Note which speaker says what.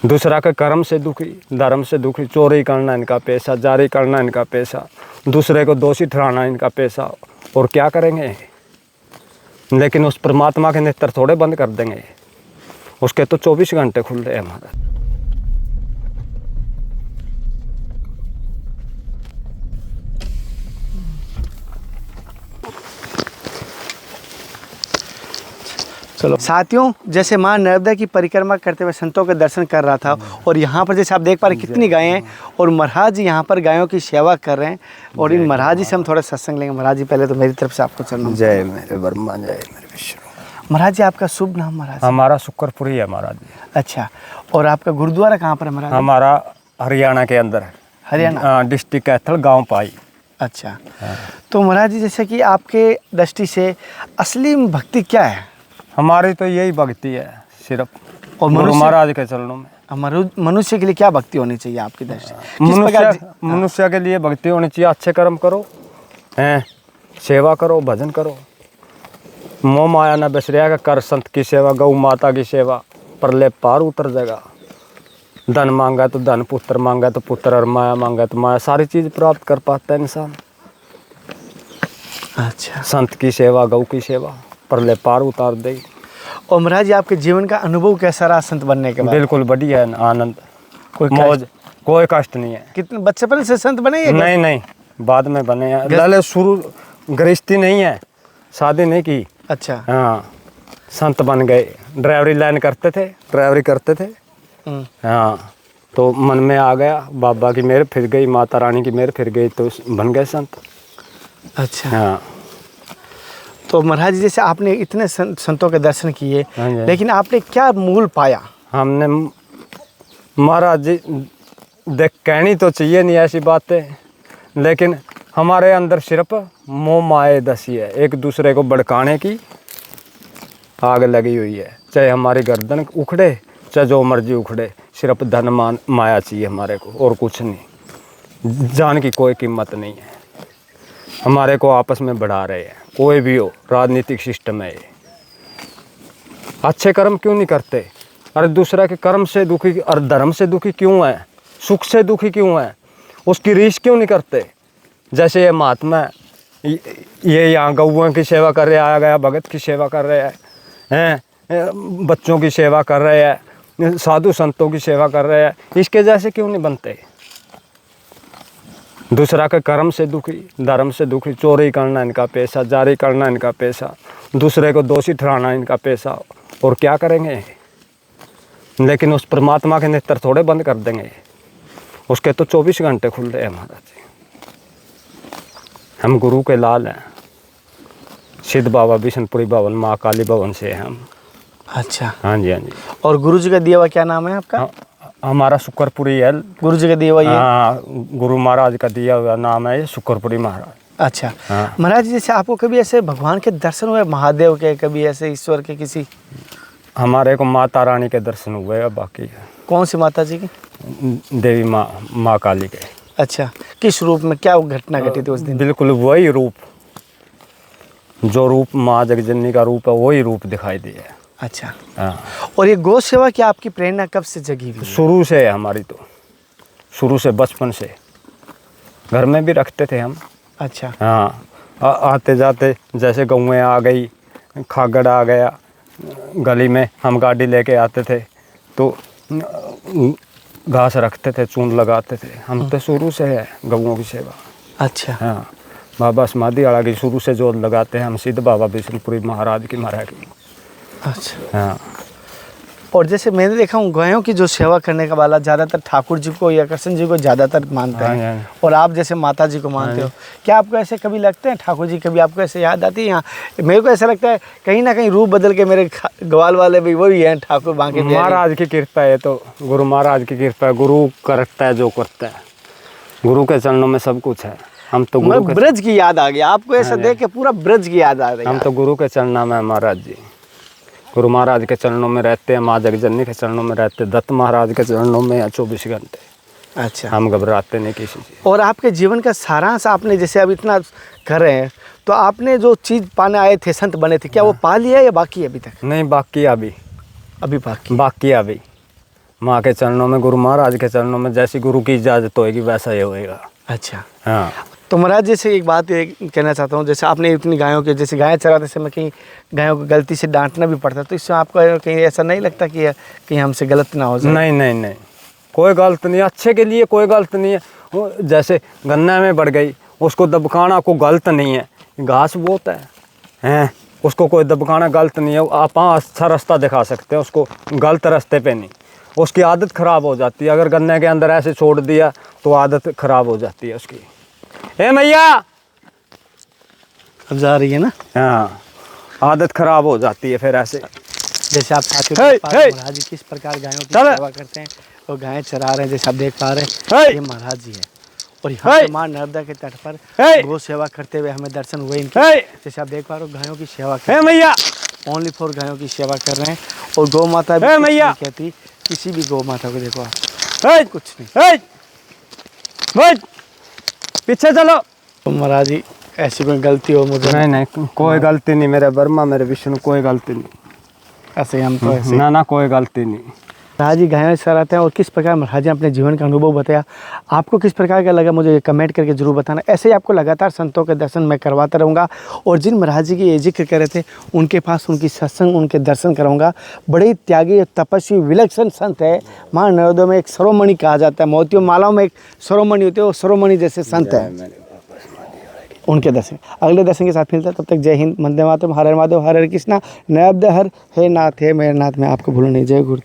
Speaker 1: दूसरा के कर्म से दुखी, धर्म से दुखी, चोरी करना इनका पेशा, जारी करना इनका पेशा, दूसरे को दोषी ठहराना इनका पेशा। और क्या करेंगे? लेकिन उस परमात्मा के नेत्र थोड़े बंद कर देंगे, उसके तो 24 घंटे खुल रहे हैं हमारा।
Speaker 2: चलो साथियों, जैसे माँ नर्मदा की परिक्रमा करते हुए संतों के दर्शन कर रहा था, और यहाँ पर जैसे आप देख पा रहे कितनी गायें हैं, और महाराज जी यहाँ पर गायों की सेवा कर रहे हैं। और इन महाराज जी से हम थोड़ा सत्संग लेंगे। महाराज जी, पहले तो मेरी तरफ से आपको चलना।
Speaker 1: जय मेरे ब्रह्मा, जय मेरे विष्णु।
Speaker 2: महाराज जी, आपका शुभ नाम? महाराज
Speaker 1: हमारा शुक्रपुरी है महाराज जी।
Speaker 2: अच्छा, और आपका गुरुद्वारा कहाँ पर है महाराज?
Speaker 1: हमारा हरियाणा के अंदर है,
Speaker 2: हरियाणा
Speaker 1: डिस्ट्रिक्ट कैथल, गाँव पाई।
Speaker 2: अच्छा, तो महाराज जी जैसे कि आपके दृष्टि से असली भक्ति क्या है?
Speaker 1: हमारी तो यही भक्ति है सिर्फ,
Speaker 2: और
Speaker 1: गुरु महाराज के चरणों में।
Speaker 2: मनुष्य के लिए क्या भक्ति होनी चाहिए आपकी दृष्टि? किस प्रकार
Speaker 1: मनुष्य के लिए भक्ति होनी चाहिए, अच्छे कर्म करो, हैं, सेवा करो, भजन करो, मोह माया न बिसरिया कर संत की सेवा, गौ माता की सेवा, प्रलय पार उतर जाएगा। धन मांगा तो धन, पुत्र मांगा तो पुत्र, और माया मांगा तो माया, सारी चीज प्राप्त कर पाता है इंसान।
Speaker 2: अच्छा,
Speaker 1: संत की सेवा, गौ की सेवा, प्रलय पार उतार देगी।
Speaker 2: और महाराज जी, आपके जीवन का अनुभव कैसा रहा संत बनने के बाद?
Speaker 1: बिल्कुल बढ़िया है, आनंद,
Speaker 2: कोई
Speaker 1: मौज, कोई कष्ट नहीं है।
Speaker 2: कितने बचपन से संत बने?
Speaker 1: नहीं, बाद में बने हैं। पहले शुरू गृहस्थी नहीं है, शादी नहीं की।
Speaker 2: अच्छा,
Speaker 1: हाँ, संत बन गए। ड्राइवरी लाइन करते थे, ड्राइवरी करते थे। हाँ, तो मन में आ गया, बाबा की मेहर फिर गई, माता रानी की मेहर फिर गई, तो बन गए संत।
Speaker 2: अच्छा,
Speaker 1: हाँ। तो
Speaker 2: महाराज जी जैसे आपने इतने संतों के दर्शन किए,
Speaker 1: हाँ
Speaker 2: लेकिन आपने क्या मूल पाया?
Speaker 1: हमने महाराज जी, देख कहनी तो चाहिए नहीं ऐसी बातें, लेकिन हमारे अंदर सिर्फ मोह माया दसी है, एक दूसरे को भड़काने की आग लगी हुई है। चाहे हमारी गर्दन उखड़े, चाहे जो मर्जी उखड़े, सिर्फ धन माया चाहिए हमारे को, और कुछ नहीं। जान की कोई कीमत नहीं है। हमारे को आपस में बढ़ा रहे हैं, कोई भी हो, राजनीतिक सिस्टम है ये। अच्छे कर्म क्यों नहीं करते? अरे दूसरा के कर्म से दुखी और धर्म से दुखी क्यों है? सुख से दुखी क्यों है? उसकी रीस क्यों नहीं करते? जैसे ये महात्मा ये यहाँ गौओं की सेवा कर रहे, आया गया भगत की सेवा कर रहे हैं, बच्चों की सेवा कर रहे हैं, साधु संतों की सेवा कर रहे हैं, इसके जैसे क्यों नहीं बनते? दूसरा के कर्म से दुखी, धर्म से दुखी, चोरी करना इनका पेशा, जारी करना इनका पेशा, दूसरे को दोषी ठहराना इनका पेशा। और क्या करेंगे? लेकिन उस परमात्मा के नेत्र थोड़े बंद कर देंगे, उसके तो 24 घंटे खुल रहे हैं महाराज जी। हम गुरु के लाल हैं, सिद्ध बाबा बिशनपुरी भवन, माँ काली भवन से हैं हम।
Speaker 2: अच्छा,
Speaker 1: हाँ जी, हाँ जी।
Speaker 2: और गुरु जी का दिया हुआ क्या नाम है आपका?
Speaker 1: हमारा शुक्रपुरी है।
Speaker 2: गुरु जी का दिया हुआ?
Speaker 1: हाँ, गुरु महाराज का दिया हुआ नाम है ये शुक्रपुरी महाराज।
Speaker 2: अच्छा, महाराज जी जैसे आपको कभी ऐसे भगवान के दर्शन हुए, महादेव के, कभी ऐसे ईश्वर के किसी? हमारे
Speaker 1: को माता रानी के दर्शन हुए हैं, बाकी
Speaker 2: कौन सी माता जी की?
Speaker 1: देवी माँ काली के।
Speaker 2: अच्छा, किस रूप में, क्या घटना घटी थी उस दिन?
Speaker 1: बिल्कुल वही रूप, जो रूप माँ जगजननी का रूप है, वही रूप दिखाई दिया।
Speaker 2: अच्छा,
Speaker 1: हाँ।
Speaker 2: और ये गौ सेवा की आपकी प्रेरणा कब से जगी हुई?
Speaker 1: शुरू से है हमारी, तो शुरू से, बचपन से घर में भी रखते थे हम।
Speaker 2: अच्छा,
Speaker 1: हाँ, आते जाते जैसे गौएं आ गई, खागड़ आ गया गली में, हम गाड़ी लेके आते थे तो घास रखते थे, चून लगाते थे। हम तो शुरू से है गौओं की सेवा।
Speaker 2: अच्छा,
Speaker 1: हाँ, बाबा समाधि वाला की शुरू से जोत लगाते हैं हम, सिद्ध बाबा बिशनपुरी महाराज की महाराज की।
Speaker 2: अच्छा,
Speaker 1: हाँ।
Speaker 2: और जैसे मैंने देखा हूँ, गायों की जो सेवा करने का वाला ज़्यादातर ठाकुर जी को या कृष्ण जी को ज़्यादातर मानते हैं, और आप जैसे माता जी को मानते हो। क्या आपको ऐसे कभी लगते हैं ठाकुर जी, कभी आपको ऐसे याद आती है? यहाँ मेरे को ऐसा लगता है कहीं ना कहीं रूप बदल के मेरे ग्वाल वाले भी वही हैं, ठाकुर बांके
Speaker 1: महाराज की कृपा है, तो गुरु महाराज की कृपा है। गुरु करता है जो करता है, गुरु के चरणों में सब कुछ है। हम तो
Speaker 2: ब्रज की याद आ गई आपको, ऐसा देख के पूरा ब्रज की याद आ रही है।
Speaker 1: हम तो गुरु के चरणों में महाराज जी, गुरु महाराज के चरणों में रहते हैं, माँ जगजननी के चरणों में रहते हैं, दत्त महाराज के चरणों में 24 घंटे।
Speaker 2: अच्छा,
Speaker 1: हम घबराते नहीं किसी चीज़।
Speaker 2: और आपके जीवन का सारांश आपने जैसे अब इतना कर रहे हैं, तो आपने जो चीज़ पाने आए थे, संत बने थे, क्या वो पा लिया या बाकी है अभी तक?
Speaker 1: नहीं, बाकी अभी
Speaker 2: बाकी
Speaker 1: अभी माँ के चरणों में, गुरु महाराज के चरणों में, जैसी गुरु की इजाज़त होएगी वैसा ही होएगा।
Speaker 2: अच्छा,
Speaker 1: हाँ।
Speaker 2: तो महाराज जैसे एक बात ये कहना चाहता हूँ, जैसे आपने इतनी गायों के, जैसे गायें चराते समय कहीं गायों को गलती से डांटना भी पड़ता है, तो इससे आपको कहीं ऐसा नहीं लगता कि कहीं हमसे गलत ना हो जाए?
Speaker 1: नहीं नहीं नहीं, कोई गलत नहीं, अच्छे के लिए कोई गलत नहीं है। वो जैसे गन्ना में बढ़ गई, उसको दबकाना को गलत नहीं है, घास बहुत है, उसको कोई दबकाना गलत नहीं है। आप अच्छा रास्ता दिखा सकते हैं उसको, गलत रास्ते पे नहीं। उसकी आदत ख़राब हो जाती है, अगर गन्ने के अंदर ऐसे छोड़ दिया तो आदत ख़राब हो जाती है उसकी। ए मैया,
Speaker 2: अब जा रही है ना?
Speaker 1: हाँ, आदत ख़राब हो जाती है फिर ऐसे।
Speaker 2: जैसे आप महाराज जी किस प्रकार गायों की सेवा करते हैं, वो गायें चरा रहे हैं, जैसे आप देख पा रहे हैं, ये महाराज जी है। और यहाँ पे माँ नर्मदा के तट पर गौ सेवा करते हुए हमें दर्शन हुए इनके। जैसे आप देख पा रहे हो, गायों की सेवा कर रहे हैं, ओनली फॉर गायों की सेवा कर रहे हैं। और गौ माता भी कुछ नहीं कहती, किसी भी गौ माता को देखो आप, कुछ नहीं।
Speaker 1: पीछे चलो।
Speaker 2: तो महाराज जी ऐसी कोई गलती हो मुझे?
Speaker 1: नहीं नहीं, कोई गलती नहीं मेरे वर्मा, मेरे विष्णु, कोई गलती नहीं।
Speaker 2: ऐसे हम तो ऐसे
Speaker 1: ना कोई गलती नहीं।
Speaker 2: महाराज जी गायों से चराते हैं, और किस प्रकार महाराज जी अपने जीवन का अनुभव बताया, आपको किस प्रकार का लगा मुझे कमेंट करके जरूर बताना। ऐसे ही आपको लगातार संतों के दर्शन मैं करवाता रहूँगा, और जिन महाराज जी की ये जिक्र कर रहे थे उनके पास उनकी सत्संग, उनके दर्शन कराऊंगा। बड़े त्यागी तपस्वी विलक्षण संत है। माँ नर्मदा में एक सरोमणि कहा जाता है, मोतियों मालाओं में एक सरोमणि होती है, वो सरोमणि जैसे संत है। उनके दर्शन, अगले दर्शन के साथ मिलता है, तब तक जय हिंद, वंदे मातरम, हर हर महादेव, हर हर कृष्णा, नर्मदा हर, हे नाथ, हे मेरे नाथ, मैं आपको भूलूं नहीं। जय गुरु।